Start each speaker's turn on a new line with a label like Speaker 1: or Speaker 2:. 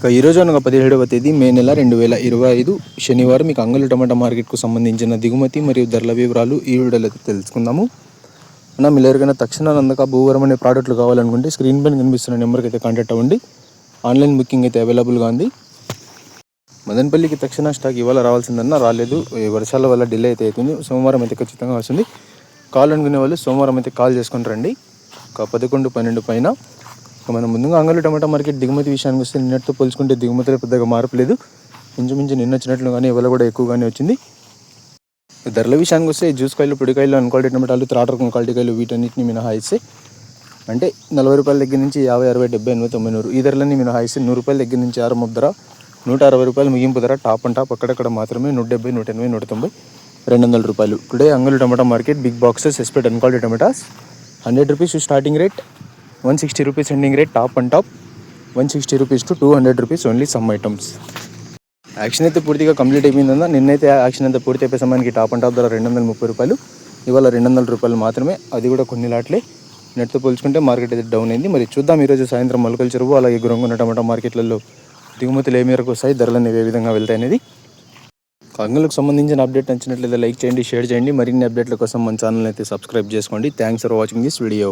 Speaker 1: ఈరోజు అనగా 17వ తేదీ మే నెల 2025 శనివారం మీకు అంగళ్ళు టమాటా మార్కెట్కు సంబంధించిన దిగుమతి మరియు ధరల వివరాలు ఈ వీడియోలో తెలుసుకుందాము. మనం ఎవరికైనా తక్షణ నందక భూవరం అనే ప్రోడక్ట్లు కావాలనుకుంటే స్క్రీన్ పైన కనిపిస్తున్న నెంబర్కి అయితే కాంటాక్ట్ అవ్వండి. ఆన్లైన్ బుకింగ్ అయితే అవైలబుల్గా ఉంది. మదనపల్లికి తక్షణ స్టాక్ ఇవాళ రావాల్సిందన్నా రాలేదు, వర్షాల వల్ల డిలే అయితే అవుతుంది. సోమవారం అయితే ఖచ్చితంగా వస్తుంది. కాల్ అనుకునే వాళ్ళు సోమవారం అయితే కాల్ చేసుకుని రండి. ఒక 11-12 పైన. మనం ముందుగా అంగళ్ళు టమాటా మార్కెట్ దిగుమతి విషయానికి వస్తే నిన్నటితో పోల్చుకుంటే దిగుమతిలో పెద్దగా మార్పులేదు. ఇంచుమించు నిన్న వచ్చినట్లు కానీ ఇవాళ కూడా ఎక్కువగానే వచ్చింది. ధరల విషయానికి వస్తే జ్యూస్ కాయలు, పొడికాయలు, అన్క్వాలిటీ టమాటాలు, త్రాట రకం క్వాలిటీ కాయలు వీటన్నిటిని మినహాయిస్తే అంటే 40 రూపాయల దగ్గర నుంచి 50, 60, 70, 80, 90 ఈ ధరలన్నీ మినహాయిస్తే 100 రూపాయల దగ్గర నుంచి ఆరంభ ధర, 160 రూపాయలు ముగింపు ధర, టాప్ అండ్ టాప్ అక్కడక్కడ మాత్రమే 170, 180, 190, 200 రూపాయలు. Today Angallu tomato market big boxes expect and quality tomatoes 100 rupees starting rate, 160 rupees ending rate, top and top 160 rupees to 200 rupees only some items. Auction అయితే పూర్తిగా కంప్లీట్ అయిపోయిందన్న. నిన్నైతే యాక్షన్ అంతా పూర్తి అయిపోయే సమయానికి టాప్ అండ్ టాప్ ధర 230 రూపాయలు, ఇవాళ 200 రూపాయలు మాత్రమే. అది కూడా కొన్ని లాట్లే. నెట్తో పోల్చుకుంటే మార్కెట్ అయితే డౌన్ అయింది. మరి చూద్దాం ఈరోజు సాయంత్రం మొలకల చెరువు అలాగే గురంగొండ టమాటా మార్కెట్లలో దిగుమతులు ఏ మేరకు వస్తాయి, ధరలు అనేవి ఏ విధంగా వెళ్తాయి అనేది. అంగళ్ళకు సంబంధించిన అప్డేట్ నచ్చినట్లయితే లైక్ చేయండి, షేర్ చేయండి. మరిన్ని అప్డేట్ల కోసం మన ఛానల్ అయితే సబ్స్క్రైబ్ చేసుకోండి. Thanks for watching this video.